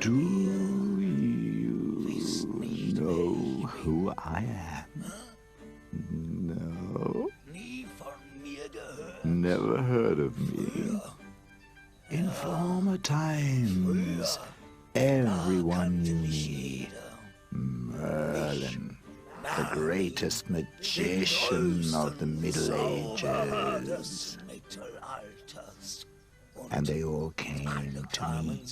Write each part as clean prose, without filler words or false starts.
Do you know who I am? No? Never heard of me? In former times, everyone knew me. Merlin, the greatest magician of the Middle Ages. And they all came to me.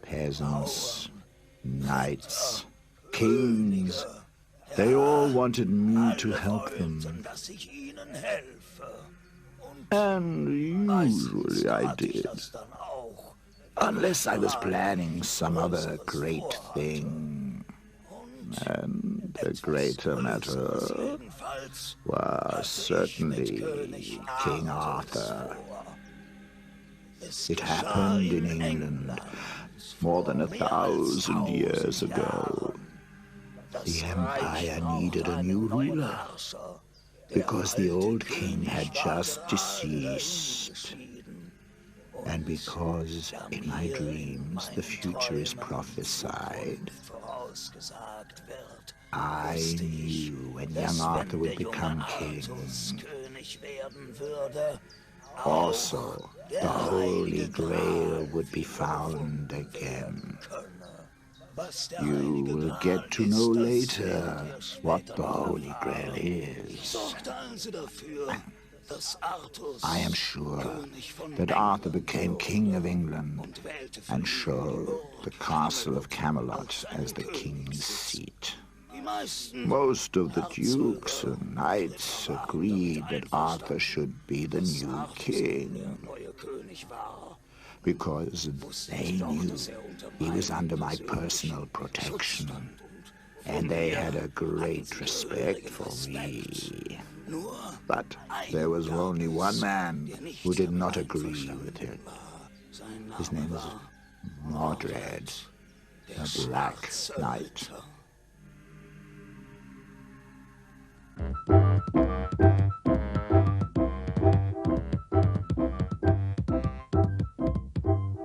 Peasants, knights, kings, they all wanted me to help them. And usually I did. Unless I was planning some other great thing. And the greater matter was certainly King Arthur. It happened in England more than 1,000 years ago. The empire needed a new ruler because the old king had just deceased. And because in my dreams the future is prophesied, I knew when young Arthur would become king. Also, the Holy Grail would be found again. You will get to know later what the Holy Grail is. I am sure that Arthur became King of England and chose the castle of Camelot as the king's seat. Most of the dukes and knights agreed that Arthur should be the new king, because they knew he was under my personal protection, and they had a great respect for me. But there was only one man who did not agree with it. His name was Mordred, the Black Knight.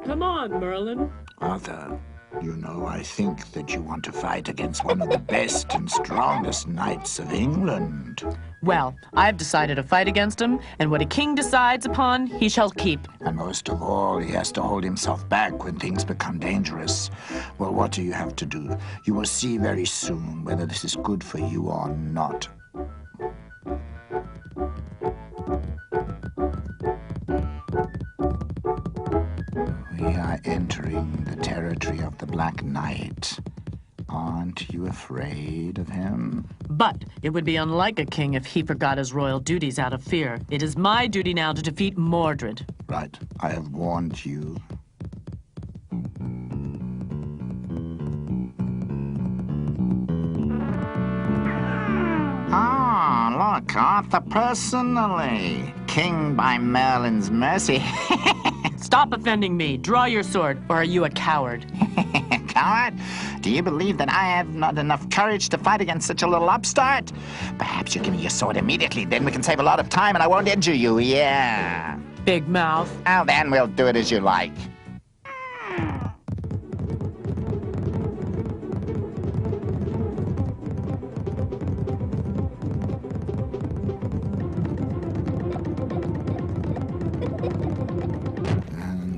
Come on, Merlin. Arthur, you know, I think that you want to fight against one of the best and strongest knights of England. Well, I've decided to fight against him, and what a king decides upon, he shall keep. And most of all, he has to hold himself back when things become dangerous. Well, what do you have to do? You will see very soon whether this is good for you or not. We are entering the territory of the Black Knight. Aren't you afraid of him? But it would be unlike a king if he forgot his royal duties out of fear. It is my duty now to defeat Mordred. Right. I have warned you. Ah, look, Arthur personally. King by Merlin's mercy. Stop offending me. Draw your sword, or are you a coward? Coward? Do you believe that I have not enough courage to fight against such a little upstart? Perhaps you give me your sword immediately, then we can save a lot of time and I won't injure you, yeah. Big mouth. Well, then we'll do it as you like.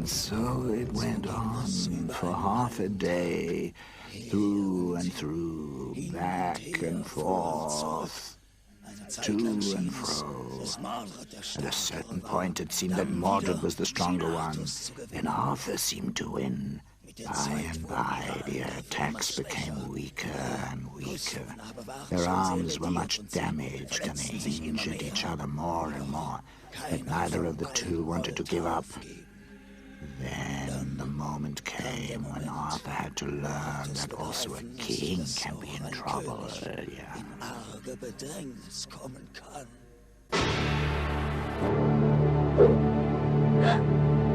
So it went on for half a day, through and through, back and forth, to and fro. At a certain point, it seemed that Mordred was the stronger one, and Arthur seemed to win. By and by, the attacks became weaker and weaker. Their arms were much damaged, and they injured each other more and more, but neither of the two wanted to give up. Then the moment came when Arthur had to learn that also a king can be in trouble.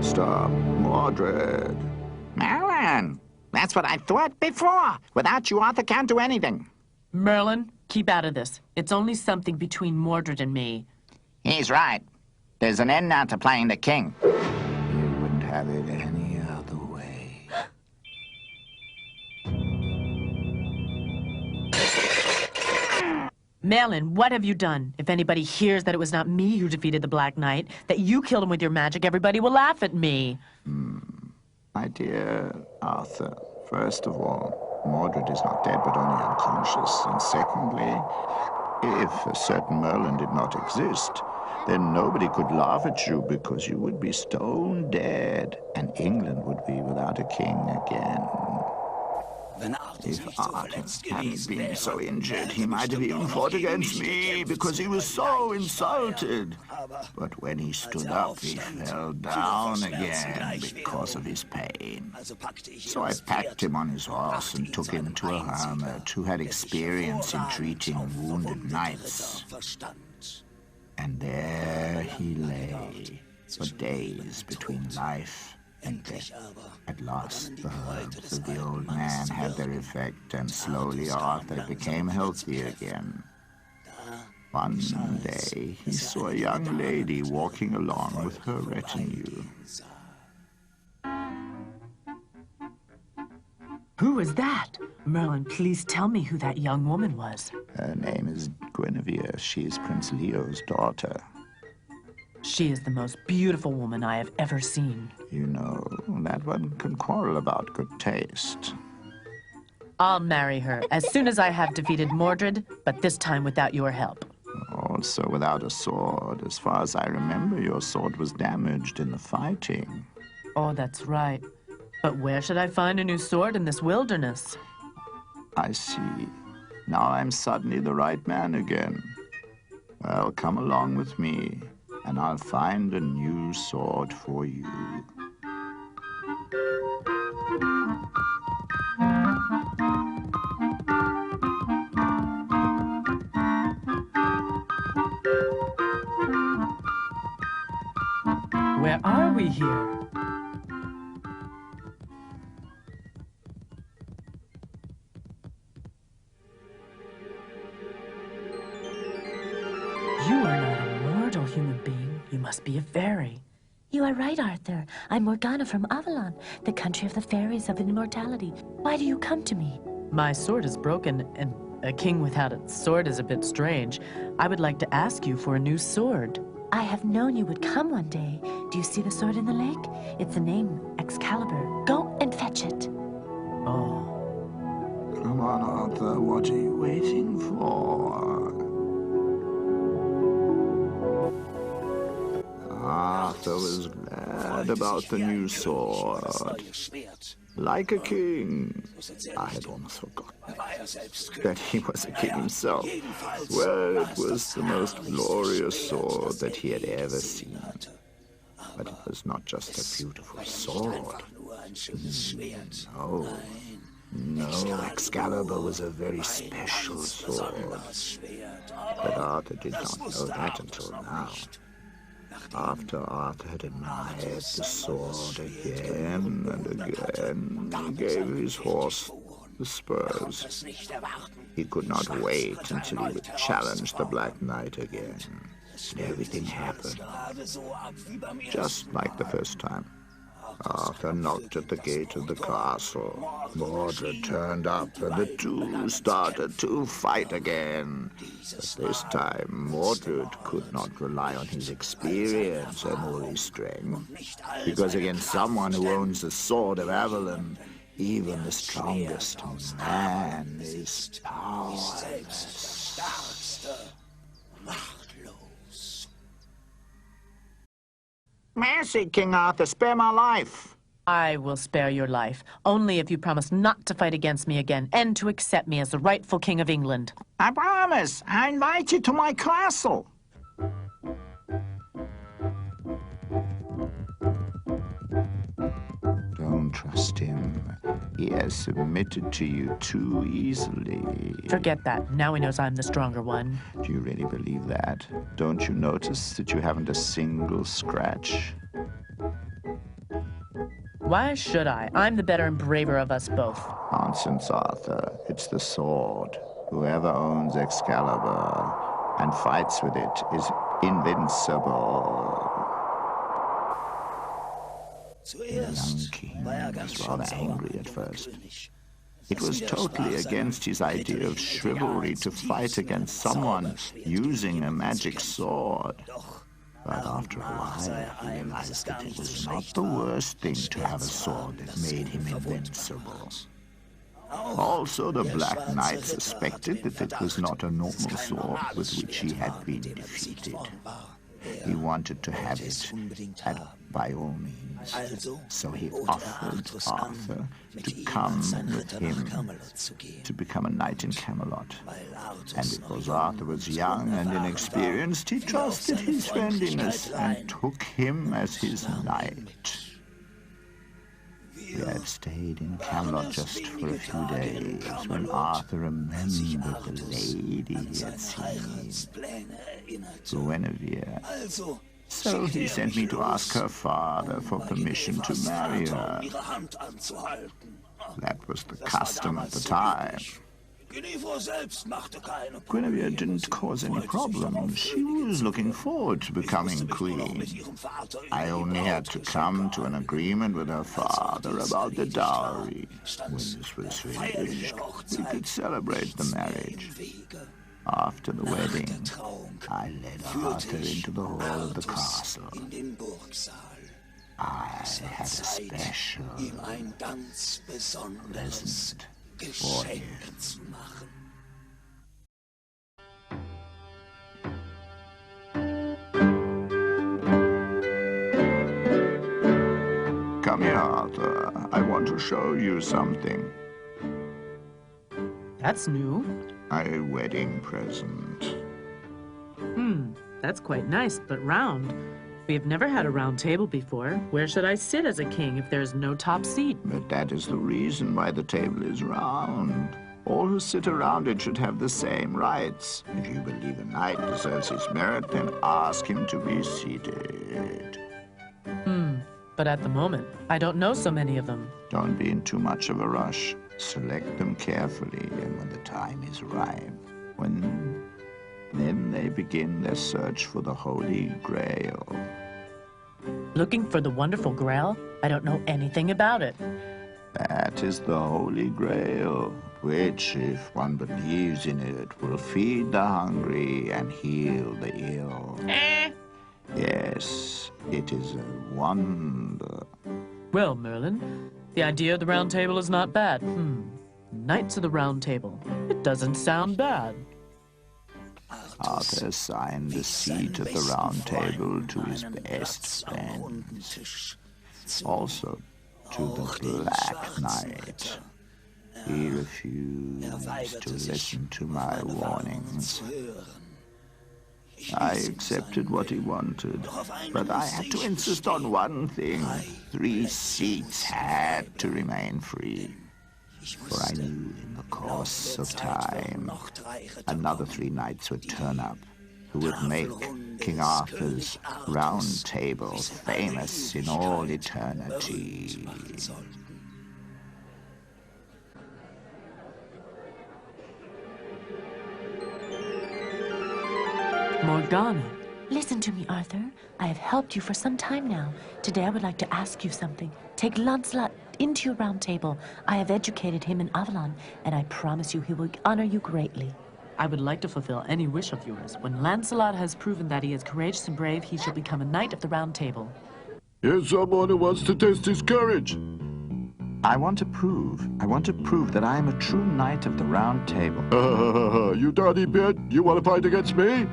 Stop, Mordred. Merlin, that's what I thought before. Without you, Arthur can't do anything. Merlin, keep out of this. It's only something between Mordred and me. He's right. There's an end now to playing the king. You wouldn't have it any other way. Merlin, what have you done? If anybody hears that it was not me who defeated the Black Knight, that you killed him with your magic, everybody will laugh at me. My dear Arthur, first of all, Mordred is not dead but only unconscious. And secondly, if a certain Merlin did not exist, then nobody could laugh at you because you would be stone dead and England would be without a king again. If Arthur hadn't been so injured, he might have even fought against me because he was so insulted. But when he stood up, he fell down again because of his pain. So I packed him on his horse and took him to a hermit who had experience in treating wounded knights. And there he lay for days between life and death. At last, the herbs of the old man had their effect, and slowly Arthur became healthy again. One day, he saw a young lady walking along with her retinue. Who is that? Merlin, please tell me who that young woman was. Her name is Guinevere. She is Prince Leo's daughter. She is the most beautiful woman I have ever seen. You know, that one can quarrel about good taste. I'll marry her as soon as I have defeated Mordred, but this time without your help. Also without a sword. As far as I remember, your sword was damaged in the fighting. Oh, that's right. But where should I find a new sword in this wilderness? I see. Now I'm suddenly the right man again. Well, come along with me, and I'll find a new sword for you. Where are we here? You are not a mortal human being. You must be a fairy. You are right, Arthur. I'm Morgana from Avalon, the country of the fairies of immortality. Why do you come to me? My sword is broken, and a king without a sword is a bit strange. I would like to ask you for a new sword. I have known you would come one day. Do you see the sword in the lake? It's the name Excalibur. Go and fetch it. Oh. Come on, Arthur. What are you waiting for? Arthur was glad about the new sword. Like a king. I had almost forgotten that he was a king himself. Well, it was the most glorious sword that he had ever seen. But it was not just a beautiful sword. No, Excalibur was a very special sword. But Arthur did not know that until now. After Arthur had admired the sword again and again, he gave his horse the spurs. He could not wait until he would challenge the Black Knight again. And everything happened, just like the first time. Arthur knocked at the gate of the castle. Mordred turned up, and the two started to fight again. But this time, Mordred could not rely on his experience and all his strength, because against someone who owns the sword of Avalon, even the strongest man is powerless. Mercy, King Arthur, spare my life. I will spare your life, only if you promise not to fight against me again and to accept me as the rightful king of England. I promise. I invite you to my castle. Don't trust him. He has submitted to you too easily. Forget that. Now he knows I'm the stronger one. Do you really believe that? Don't you notice that you haven't a single scratch? Why should I? I'm the better and braver of us both. Nonsense, Arthur. It's the sword. Whoever owns Excalibur and fights with it is invincible. The young king was rather angry at first. It was totally against his idea of chivalry to fight against someone using a magic sword. But after a while, he realized that it was not the worst thing to have a sword that made him invincible. Also, the Black Knight suspected that it was not a normal sword with which he had been defeated. He wanted to have it by all means. So he offered Arthur to come with him to become a knight in Camelot. And because Arthur was young and inexperienced, he trusted his friendliness and took him as his knight. He had stayed in Camelot just for a few days when Arthur remembered the lady he had seen, Guinevere. So he sent me to ask her father for permission to marry her. That was the custom at the time. Guinevere didn't cause any problems. She was looking forward to becoming queen. I only had to come to an agreement with her father about the dowry. When this was finished, we could celebrate the marriage. After the wedding, I led Arthur into the hall of the castle. I had a special present for him. Come here, Arthur. I want to show you something. That's new. A wedding present. That's quite nice, but round. We have never had a round table before. Where should I sit as a king if there's no top seat? But that is the reason why the table is round. All who sit around it should have the same rights. If you believe a knight deserves his merit, then ask him to be seated. But at the moment, I don't know so many of them. Don't be in too much of a rush. Select them carefully, and when the time is ripe, then they begin their search for the Holy Grail. Looking for the wonderful Grail? I don't know anything about it. That is the Holy Grail, which, if one believes in it, will feed the hungry and heal the ill. Yes, it is a wonder. Well, Merlin, the idea of the round table is not bad. Knights of the Round Table. It doesn't sound bad. Arthur assigned the seat at the round table to his best friends. Also to the Black Knight. He refused to listen to my warnings. I accepted what he wanted, but I had to insist on one thing. 3 seats had to remain free. For I knew in the course of time, another 3 knights would turn up, who would make King Arthur's round table famous in all eternity. Morgana. Listen to me, Arthur. I have helped you for some time now. Today I would like to ask you something. Take Lancelot into your round table. I have educated him in Avalon, and I promise you he will honor you greatly. I would like to fulfill any wish of yours. When Lancelot has proven that he is courageous and brave, he shall become a knight of the Round Table. Here's someone who wants to test his courage. I want to prove that I am a true knight of the Round Table. You dirty bit, you want to fight against me?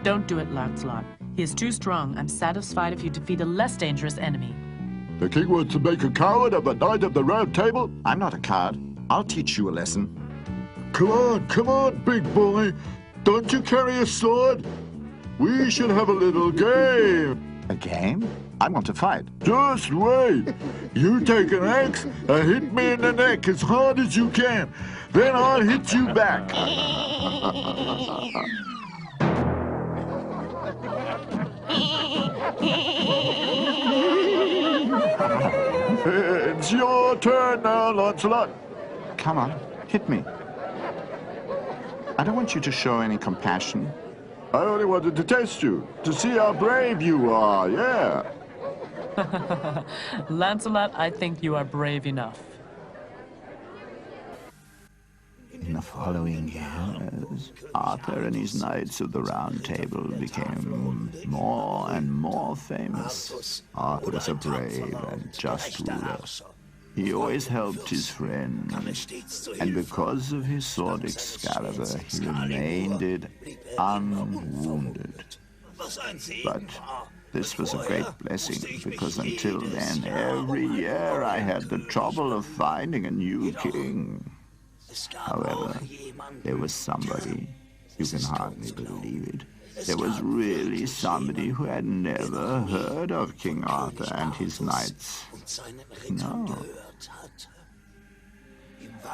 Don't do it, Lancelot. He is too strong. I'm satisfied if you defeat a less dangerous enemy. The king wants to make a coward of a knight of the Round Table? I'm not a coward. I'll teach you a lesson. Come on, big boy. Don't you carry a sword? We should have a little game. A game? I want to fight. Just wait. You take an axe and hit me in the neck as hard as you can. Then I'll hit you back. It's your turn now, Lancelot. Come on, hit me. I don't want you to show any compassion. I only wanted to test you, to see how brave you are, yeah. Lancelot, I think you are brave enough. the following years, Arthur and his Knights of the Round Table became more and more famous. Arthur was a brave and just ruler. He always helped his friends, and because of his sword Excalibur, he remained it unwounded. But this was a great blessing, because until then, every year I had the trouble of finding a new king. However, there was somebody, you can hardly believe it, there was really somebody who had never heard of King Arthur and his knights. No.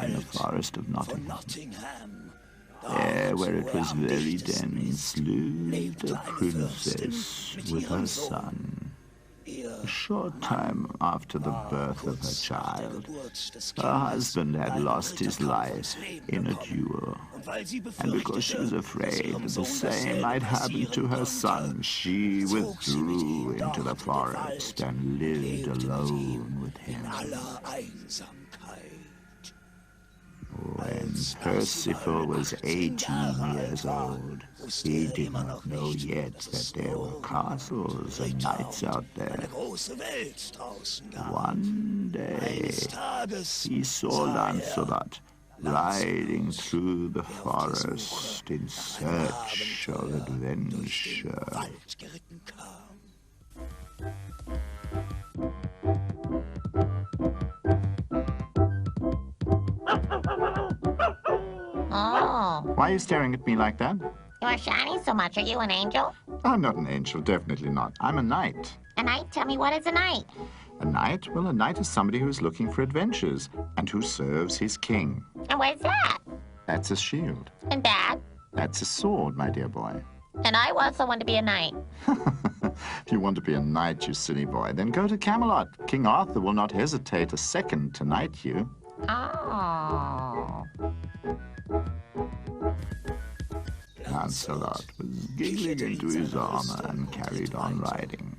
In the forest of Nottingham, there where it was very dense, lived a princess with her son. A short time after the birth of her child, her husband had lost his life in a duel. And because she was afraid that the same might happen to her son, she withdrew into the forest and lived alone with him. When Percival was 18 years old, he did not know yet that there were castles and knights out there. One day, he saw Lancelot riding through the forest in search of adventure. Oh, Why are you staring at me like that? you're shining so much. Are you an angel? I'm not an angel, definitely not. I'm a knight. A knight? Tell me, what is a knight? A knight? Well, a knight is somebody who's looking for adventures and who serves his king. And what is that? That's a shield. And that? That's a sword, my dear boy. And I also want to be a knight. If you want to be a knight, you silly boy, then go to Camelot. King Arthur will not hesitate a second to knight you. Oh. Lancelot was giggling into his armor and carried on riding.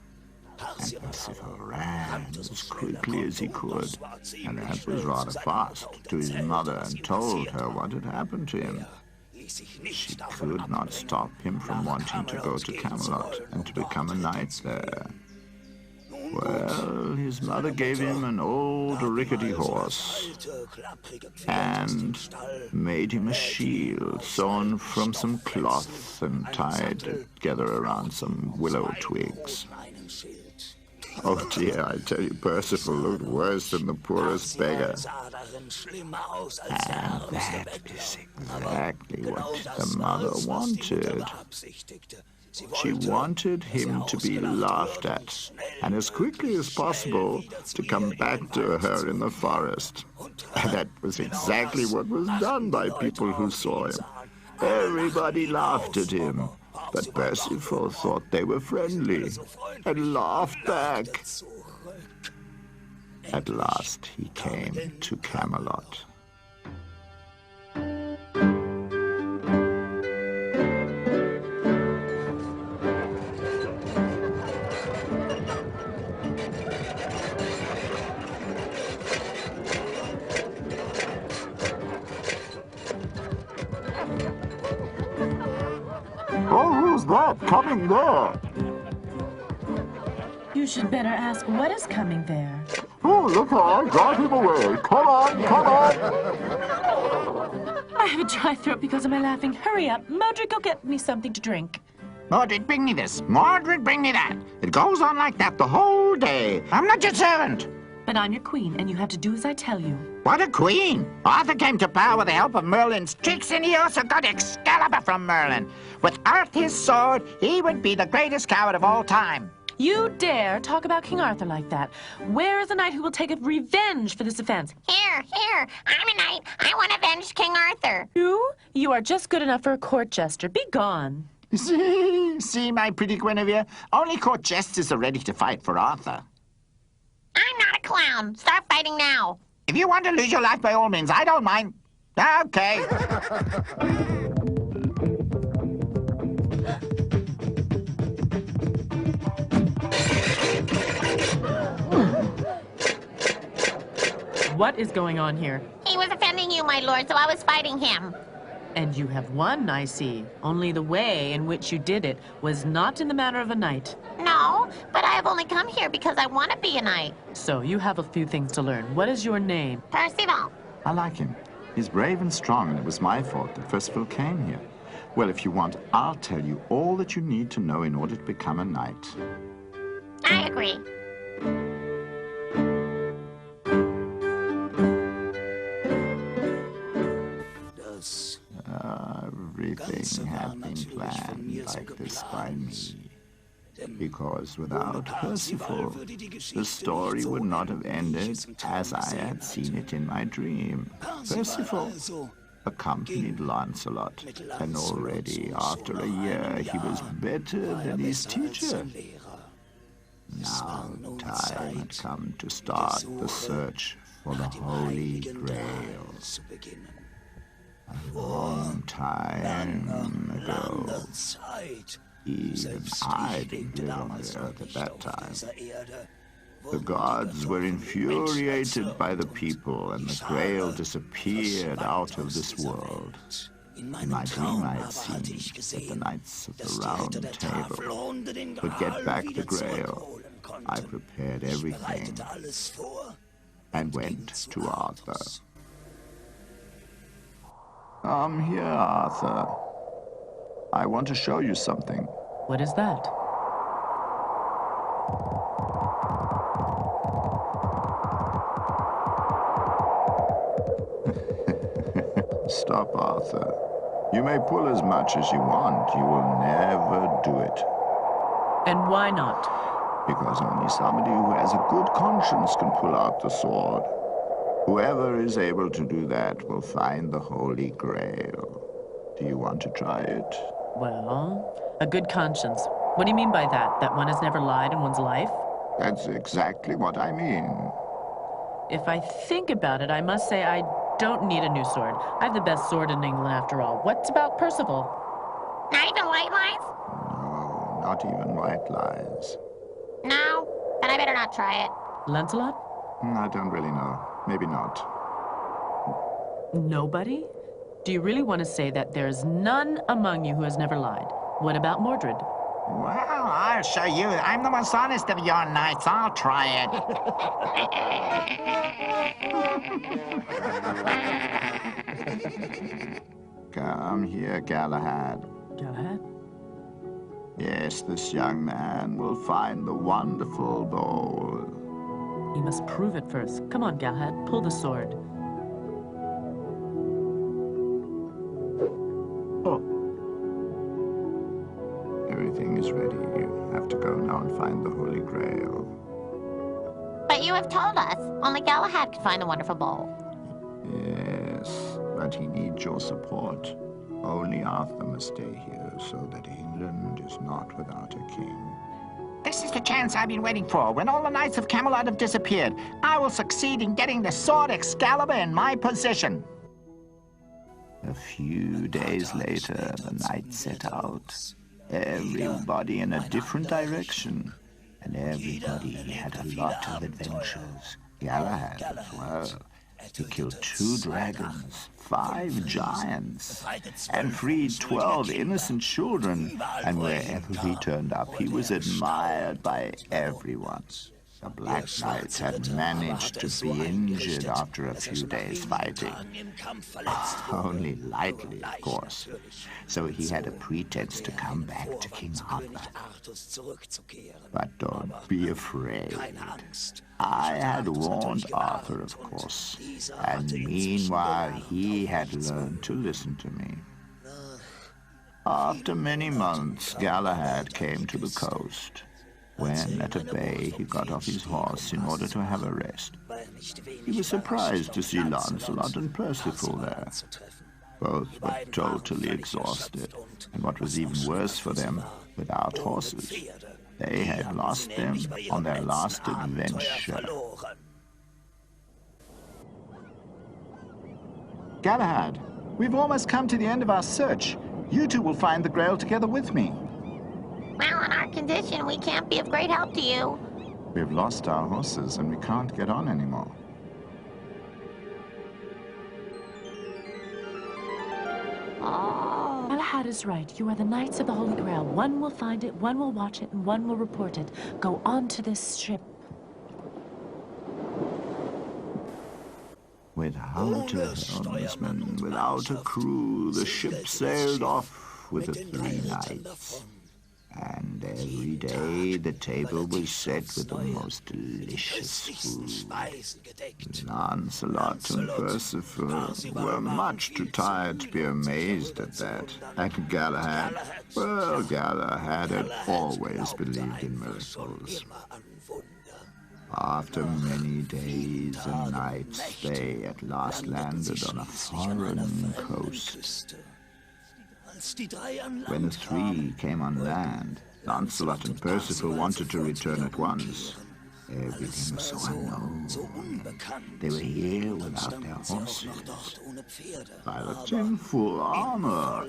And Percival ran as quickly as he could, and that was rather fast, to his mother and told her what had happened to him. She could not stop him from wanting to go to Camelot and to become a knight there. Well, his mother gave him an old rickety horse and made him a shield sewn from some cloth and tied together around some willow twigs. Oh dear, I tell you, Percival looked worse than the poorest beggar. And that is exactly what the mother wanted. She wanted him to be laughed at, and as quickly as possible to come back to her in the forest. And that was exactly what was done by people who saw him. Everybody laughed at him, but Percival thought they were friendly and laughed back. At last he came to Camelot. Oh, who's that coming there? You should better ask what is coming there. Oh, look how I got him away. Come on, come on. I have a dry throat because of my laughing. Hurry up. Mildred, go get me something to drink. Mordred, bring me this. Mordred, bring me that. It goes on like that the whole day. I'm not your servant. But I'm your queen, and you have to do as I tell you. What a queen! Arthur came to power with the help of Merlin's tricks, and he also got Excalibur from Merlin. Without his sword, he would be the greatest coward of all time. You dare talk about King Arthur like that? Where is the knight who will take revenge for this offense? Here, I'm a knight. I want to avenge King Arthur. You? You are just good enough for a court jester. Be gone. See, my pretty Guinevere? Only court jesters are ready to fight for Arthur. I'm not a clown. Start fighting now. If you want to lose your life, by all means, I don't mind. Okay. What is going on here? He was offending you, my lord, so I was fighting him. And you have won, I see. Only the way in which you did it was not in the manner of a knight. No, but I have only come here because I want to be a knight. So you have a few things to learn. What is your name? Percival. I like him. He's brave and strong, and it was my fault that Percival came here. Well, if you want, I'll tell you all that you need to know in order to become a knight. I agree. Everything had been planned like this by me. Because without Percival, the story would not have ended as I had seen it in my dream. Percival accompanied Lancelot, and already after a year he was better than his teacher. Now time had come to start the search for the Holy Grail. A long time ago. Even I didn't live on the earth at that time. The gods were infuriated by the people, and the Grail disappeared out of this world. In my dream I had seen that the knights of the Round Table would get back the Grail. I prepared everything and went to Arthur. Come here, Arthur. I want to show you something. What is that? Stop, Arthur. You may pull as much as you want. You will never do it. And why not? Because only somebody who has a good conscience can pull out the sword. Whoever is able to do that will find the Holy Grail. Do you want to try it? Well, a good conscience. What do you mean by that? That one has never lied in one's life? That's exactly what I mean. If I think about it, I must say I don't need a new sword. I have the best sword in England after all. What about Percival? Not even white lies? No, not even white lies. No? Then I better not try it. Lancelot? I don't really know. Maybe not. Nobody? Do you really want to say that there's none among you who has never lied? What about Mordred? Well, I'll show you. I'm the most honest of your knights. I'll try it. Come here, Galahad. Galahad? Yes, this young man will find the wonderful bowl. You must prove it first. Come on, Galahad, pull the sword. Everything is ready. You have to go now and find the Holy Grail. But you have told us only Galahad could find the wonderful bowl. Yes, but he needs your support. Only Arthur must stay here so that England is not without a king. This is the chance I've been waiting for. When all the knights of Camelot have disappeared, I will succeed in getting the sword Excalibur in my possession. A few days later, the knights set out. Everybody in a different direction. And everybody had a lot of adventures. Galahad as well. He killed 2 dragons, 5 giants, and freed 12 innocent children. And wherever he turned up, he was admired by everyone. The Black Knight had managed to be injured after a few days fighting. Only lightly, of course. So he had a pretense to come back to King Arthur. But don't be afraid. I had warned Arthur, of course. And meanwhile, he had learned to listen to me. After many months, Galahad came to the coast. When, at a bay, he got off his horse in order to have a rest. He was surprised to see Lancelot and Percival there. Both were totally exhausted, and what was even worse for them, without horses. They had lost them on their last adventure. Galahad, we've almost come to the end of our search. You two will find the Grail together with me. Well, in our condition, we can't be of great help to you. We've lost our horses and we can't get on anymore. Galahad is right. You are the Knights of the Holy Grail. One will find it, one will watch it, and one will report it. Go on to this ship. Without a helmsman, without a crew, the ship sailed off with the 3 knights. And every day the table was set with the most delicious food. Lancelot and Percival were much too tired to be amazed at that. And Galahad, well, Galahad had always believed in miracles. After many days and nights, they at last landed on a foreign coast. When the 3 came on land, Lancelot and Percival wanted to return at once. Everything was so unknown. They were here without their horses, pilots in full armor.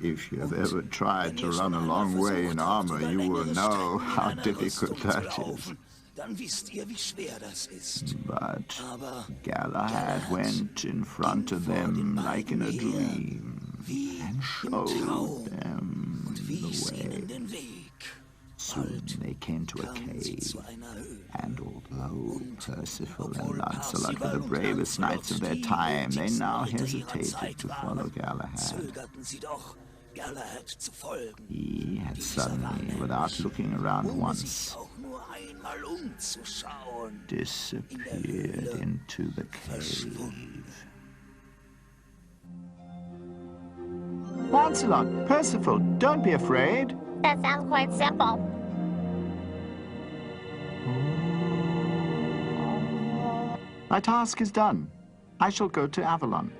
If you've ever tried to run a long way in armor, you will know how difficult that is. But Galahad went in front of them like in a dream and showed them the way. Soon they came to a cave, and although Percival and Lancelot were the bravest knights of their time, they now hesitated to follow Galahad. He had suddenly, without looking around once, disappeared into the cave. Lancelot, Percival, don't be afraid. That sounds quite simple. My task is done. I shall go to Avalon.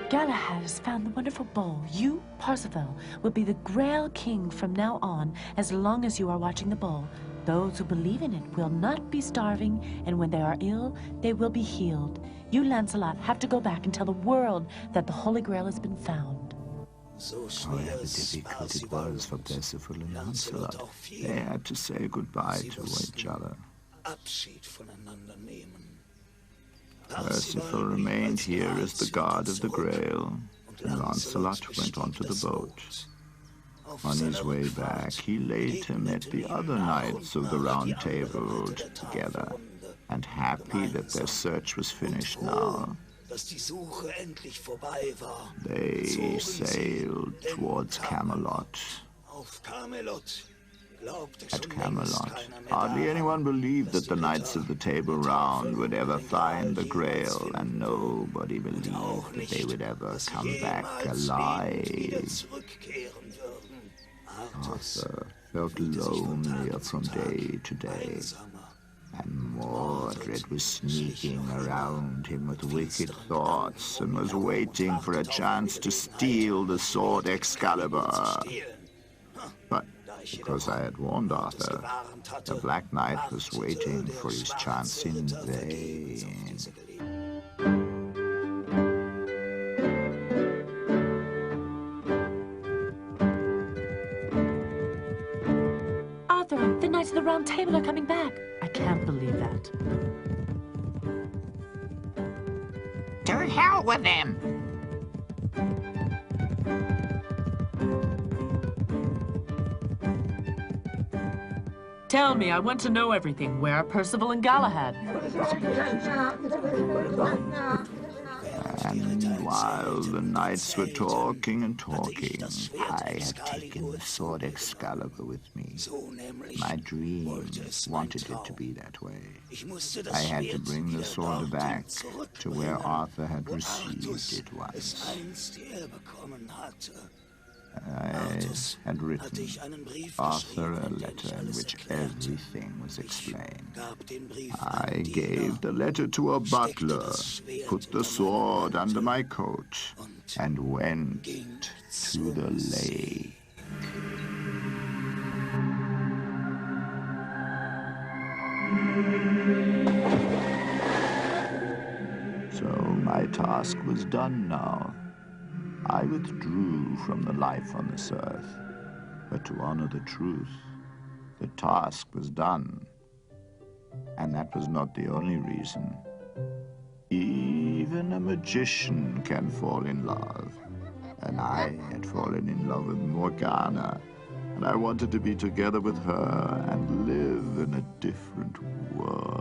Galahad has found the wonderful bowl. You, Percival, will be the Grail King from now on, as long as you are watching the bowl. Those who believe in it will not be starving, and when they are ill, they will be healed. You, Lancelot, have to go back and tell the world that the Holy Grail has been found. However difficult it was for Percival and Lancelot, they had to say goodbye to each other. Percival remained here as the guard of the Grail, and Lancelot went onto the boat. On his way back, he later met the other knights of the Round Table together, and happy that their search was finished now, they sailed towards Camelot. At Camelot, hardly anyone believed that the Knights of the Table Round would ever find the Grail, and nobody believed that they would ever come back alive. Arthur felt lonelier from day to day, and Mordred was sneaking around him with wicked thoughts and was waiting for a chance to steal the sword Excalibur. But because I had warned Arthur, the Black Knight was waiting for his chance in vain. Arthur, the Knights of the Round Table are coming back. I can't believe that. To hell with them! Tell me, I want to know everything. Where are Percival and Galahad? And while the knights were talking and talking, I had taken the sword Excalibur with me. My dream wanted it to be that way. I had to bring the sword back to where Arthur had received it once. I had written Arthur a letter in which everything was explained. I gave the letter to a butler, put the sword under my coat, and went to the lake. So my task was done now. I withdrew from the life on this earth, but to honor the truth, the task was done. And that was not the only reason. even a magician can fall in love. And I had fallen in love with Morgana, and I wanted to be together with her and live in a different world.